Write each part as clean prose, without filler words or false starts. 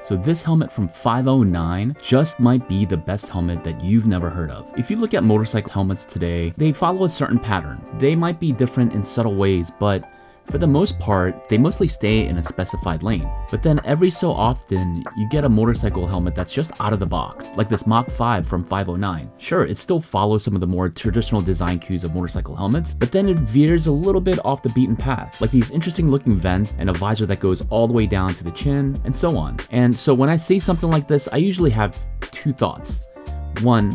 So this helmet from 509 just might be the best helmet that you've never heard of. If you look at motorcycle helmets today, they follow a certain pattern. They might be different in subtle ways, but for the most part, they mostly stay in a specified lane. But then every so often, you get a motorcycle helmet that's just out of the box, like this Mach 5 from 509. Sure, it still follows some of the more traditional design cues of motorcycle helmets, but then it veers a little bit off the beaten path, like these interesting looking vents and a visor that goes all the way down to the chin, and so on. And so when I see something like this, I usually have two thoughts. One,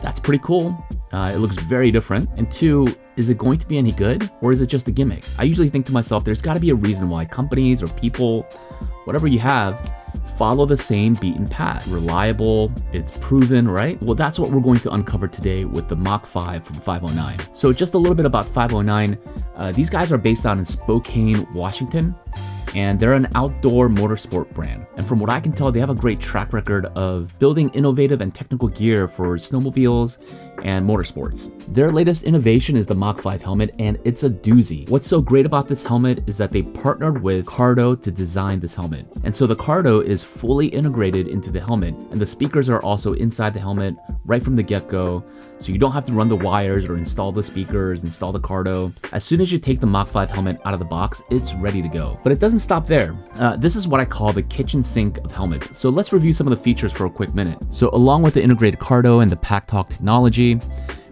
that's pretty cool. It looks very different. And two, is it going to be any good, or is it just a gimmick? I usually think to myself, there's got to be a reason why companies or people, whatever you have, follow the same beaten path. Reliable, it's proven, right? Well, that's what we're going to uncover today with the Mach 5 from 509. So just a little bit about 509. These guys are based out in Spokane, Washington, and they're an outdoor motorsport brand. And from what I can tell, they have a great track record of building innovative and technical gear for snowmobiles and motorsports. Their latest innovation is the Mach 5 helmet, and it's a doozy. What's so great about this helmet is that they partnered with Cardo to design this helmet. And so the Cardo is fully integrated into the helmet, and the speakers are also inside the helmet right from the get-go. So you don't have to run the wires or install the speakers, install the Cardo. As soon as you take the Mach 5 helmet out of the box, it's ready to go. But it doesn't stop there. This is what I call the kitchen sink of helmets. So let's review some of the features for a quick minute. So along with the integrated Cardo and the Pack Talk technology,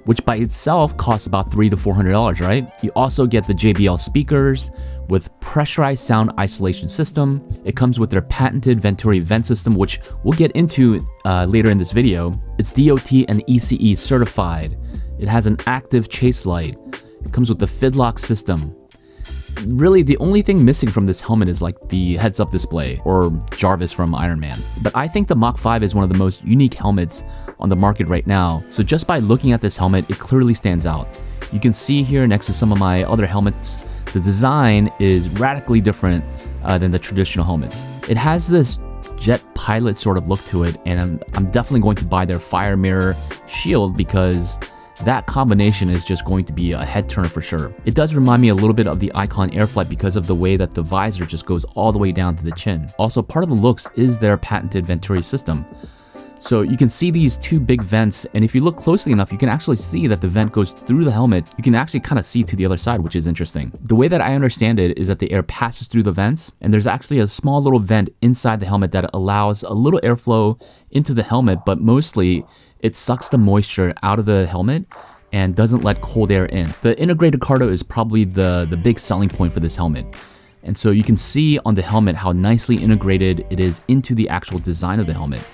which by itself costs about $300 to $400, right? You also get the JBL speakers with pressurized sound isolation system. It comes with their patented Venturi vent system, which we'll get into later in this video. It's DOT and ECE certified. It has an active chase light. It comes with the Fidlock system. Really, the only thing missing from this helmet is like the heads-up display, or Jarvis from Iron Man. But I think the Mach 5 is one of the most unique helmets on the market right now. So just by looking at this helmet, it clearly stands out. You can see here next to some of my other helmets, the design is radically different than the traditional helmets. It has this jet pilot sort of look to it, and I'm definitely going to buy their fire mirror shield because that combination is just going to be a head turner for sure. It does remind me a little bit of the Icon Airflight because of the way that the visor just goes all the way down to the chin. Also, part of the looks is their patented Venturi system. So you can see these two big vents, and if you look closely enough, you can actually see that the vent goes through the helmet. You can actually kind of see to the other side, which is interesting. The way that I understand it is that the air passes through the vents, and there's actually a small little vent inside the helmet that allows a little airflow into the helmet, but mostly it sucks the moisture out of the helmet and doesn't let cold air in. The integrated Cardo is probably the big selling point for this helmet. And so you can see on the helmet how nicely integrated it is into the actual design of the helmet.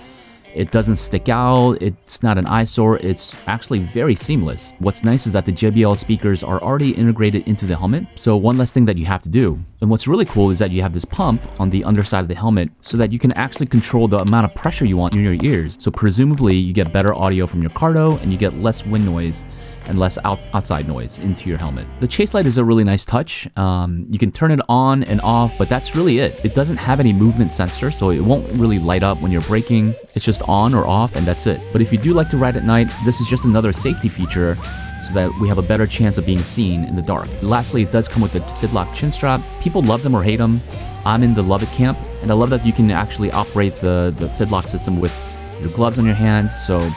It doesn't stick out, it's not an eyesore, it's actually very seamless. What's nice is that the JBL speakers are already integrated into the helmet, so one less thing that you have to do. And what's really cool is that you have this pump on the underside of the helmet so that you can actually control the amount of pressure you want in your ears. So presumably you get better audio from your Cardo and you get less wind noise and less outside noise into your helmet. The chase light is a really nice touch. You can turn it on and off, but that's really it. It doesn't have any movement sensor, so it won't really light up when you're braking. It's just on or off, and that's it. But if you do like to ride at night, this is just another safety feature so that we have a better chance of being seen in the dark. Lastly, it does come with the Fidlock chin strap. People love them or hate them. I'm in the love it camp, and I love that you can actually operate the Fidlock system with your gloves on your hands, so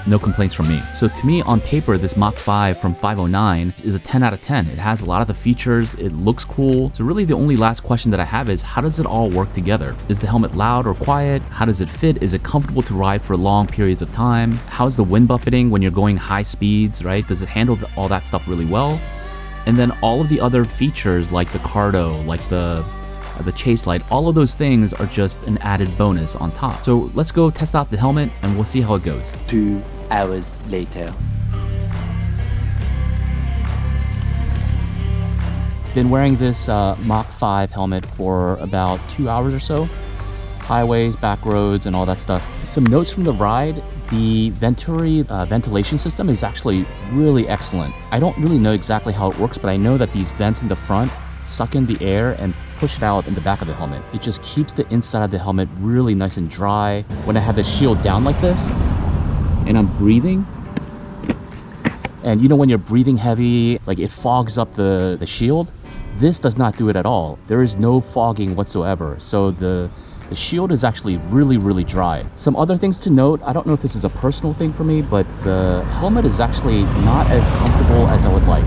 no complaints from me. So to me, on paper, this Mach 5 from 509 is a 10 out of 10. It has a lot of the features, it looks cool. So really the only last question that I have is, how does it all work together? Is the helmet loud or quiet? How does it fit? Is it comfortable to ride for long periods of time? How's the wind buffeting when you're going high speeds, right? Does it handle all that stuff really well? And then all of the other features like the Cardo, like the chase light, all of those things are just an added bonus on top. So let's go test out the helmet and we'll see how it goes. 2 hours later. Been wearing this Mach 5 helmet for about 2 hours or so. Highways, back roads, and all that stuff. Some notes from the ride. The Venturi ventilation system is actually really excellent. I don't really know exactly how it works, but I know that these vents in the front suck in the air and push it out in the back of the helmet. It just keeps the inside of the helmet really nice and dry. When I have the shield down like this and I'm breathing, and you know when you're breathing heavy, like it fogs up the shield, this does not do it at all. There is no fogging whatsoever. So the The shield is actually really dry. Some other things to note, I don't know if this is a personal thing for me, but the helmet is actually not as comfortable as I would like.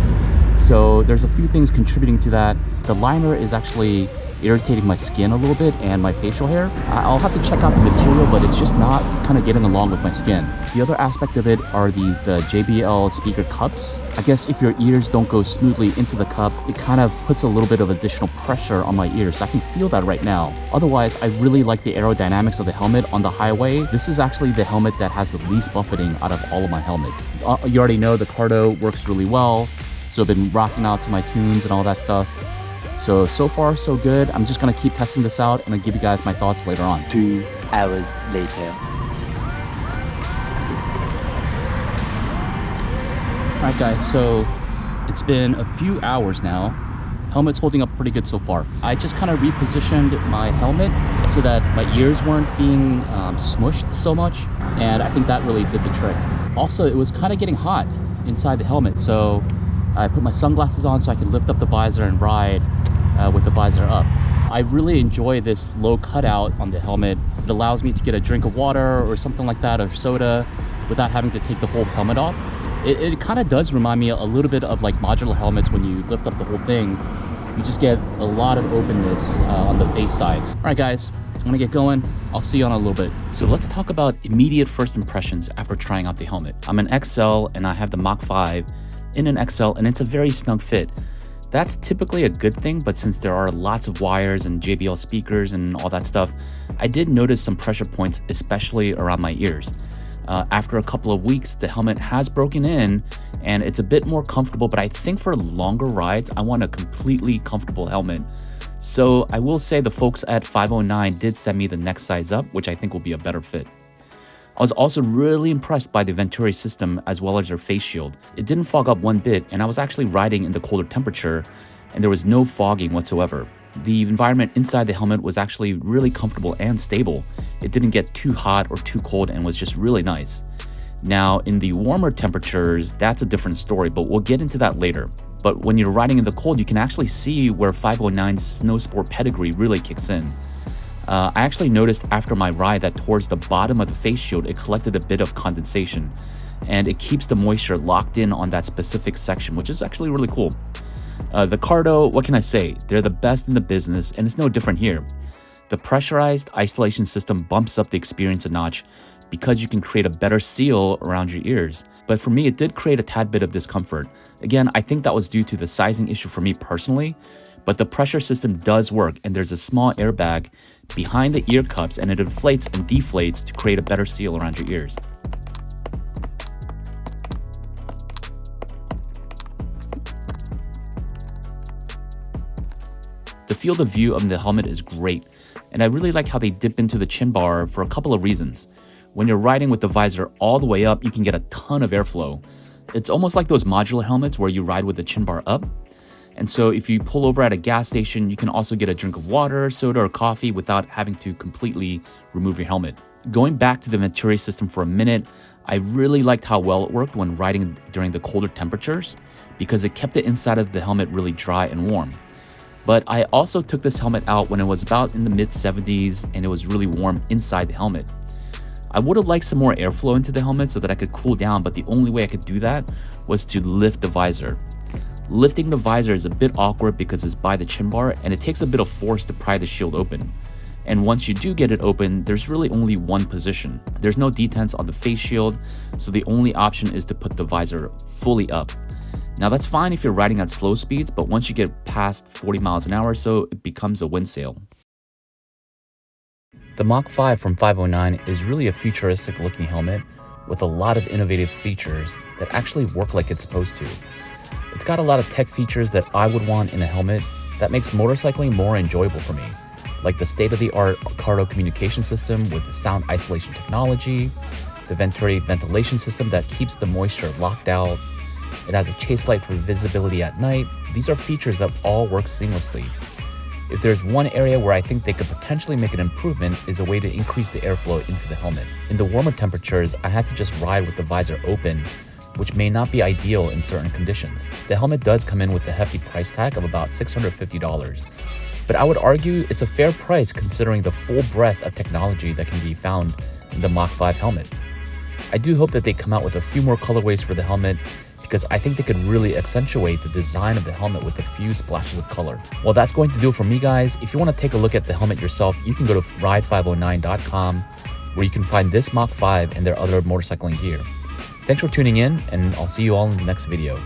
So there's a few things contributing to that. The liner is actually irritating my skin a little bit and my facial hair. I'll have to check out the material, but it's just not kind of getting along with my skin. The other aspect of it are the JBL speaker cups. I guess if your ears don't go smoothly into the cup, it kind of puts a little bit of additional pressure on my ears. So I can feel that right now. Otherwise, I really like the aerodynamics of the helmet on the highway. This is actually the helmet that has the least buffeting out of all of my helmets. You already know the Cardo works really well. So I've been rocking out to my tunes and all that stuff. So far, so good. I'm just gonna keep testing this out and I'll give you guys my thoughts later on. 2 hours later. All right, guys, so it's been a few hours now. Helmet's holding up pretty good so far. I just kind of repositioned my helmet so that my ears weren't being smushed so much. And I think that really did the trick. Also, it was kind of getting hot inside the helmet. So I put my sunglasses on so I could lift up the visor and ride with the visor up. I really enjoy this low cutout on the helmet. It allows me to get a drink of water or something like that, or soda, without having to take the whole helmet off. It kind of does remind me a little bit of like modular helmets. When you lift up the whole thing, you just get a lot of openness on the face sides. All right, guys, I'm gonna get going. I'll see you on a little bit. So let's talk about immediate first impressions after trying out the helmet. I'm an XL and I have the Mach 5 in an XL, and it's a very snug fit. That's typically a good thing, but since there are lots of wires and JBL speakers and all that stuff, I did notice some pressure points, especially around my ears. After a couple of weeks, the helmet has broken in and it's a bit more comfortable, but I think for longer rides, I want a completely comfortable helmet. So I will say the folks at 509 did send me the next size up, which I think will be a better fit. I was also really impressed by the Venturi system as well as their face shield. It didn't fog up one bit, and I was actually riding in the colder temperature and there was no fogging whatsoever. The environment inside the helmet was actually really comfortable and stable. It didn't get too hot or too cold and was just really nice. Now, in the warmer temperatures, that's a different story, but we'll get into that later. But when you're riding in the cold, you can actually see where 509's snow sport pedigree really kicks in. I actually noticed after my ride that towards the bottom of the face shield, it collected a bit of condensation, and it keeps the moisture locked in on that specific section, which is actually really cool. The Cardo, what can I say? They're the best in the business, and it's no different here. The pressurized isolation system bumps up the experience a notch because you can create a better seal around your ears. But for me, it did create a tad bit of discomfort. Again, I think that was due to the sizing issue for me personally, but the pressure system does work, and there's a small airbag behind the ear cups, and it inflates and deflates to create a better seal around your ears. The field of view of the helmet is great, and I really like how they dip into the chin bar for a couple of reasons. When you're riding with the visor all the way up, you can get a ton of airflow. It's almost like those modular helmets where you ride with the chin bar up. And so if you pull over at a gas station, you can also get a drink of water, soda, or coffee without having to completely remove your helmet. Going back to the Venturi system for a minute, I really liked how well it worked when riding during the colder temperatures because it kept the inside of the helmet really dry and warm. But I also took this helmet out when it was about in the mid 70s and it was really warm inside the helmet. I would have liked some more airflow into the helmet so that I could cool down, but the only way I could do that was to lift the visor. Lifting the visor is a bit awkward because it's by the chin bar and it takes a bit of force to pry the shield open. And once you do get it open, there's really only one position. There's no detents on the face shield, so the only option is to put the visor fully up. Now that's fine if you're riding at slow speeds, but once you get past 40 miles an hour or so, it becomes a wind sail. The Mach 5 from 509 is really a futuristic looking helmet with a lot of innovative features that actually work like it's supposed to. It's got a lot of tech features that I would want in a helmet that makes motorcycling more enjoyable for me, like the state-of-the-art Cardo communication system with the sound isolation technology, the Venturi ventilation system that keeps the moisture locked out. It has a chase light for visibility at night. These are features that all work seamlessly. If there's one area where I think they could potentially make an improvement is a way to increase the airflow into the helmet. In the warmer temperatures, I had to just ride with the visor open, which may not be ideal in certain conditions. The helmet does come in with a hefty price tag of about $650. but I would argue it's a fair price considering the full breadth of technology that can be found in the Mach 5 helmet. I do hope that they come out with a few more colorways for the helmet because I think they could really accentuate the design of the helmet with a few splashes of color. Well, that's going to do it for me, guys. If you want to take a look at the helmet yourself, you can go to ride509.com where you can find this Mach 5 and their other motorcycling gear. Thanks for tuning in, and I'll see you all in the next video.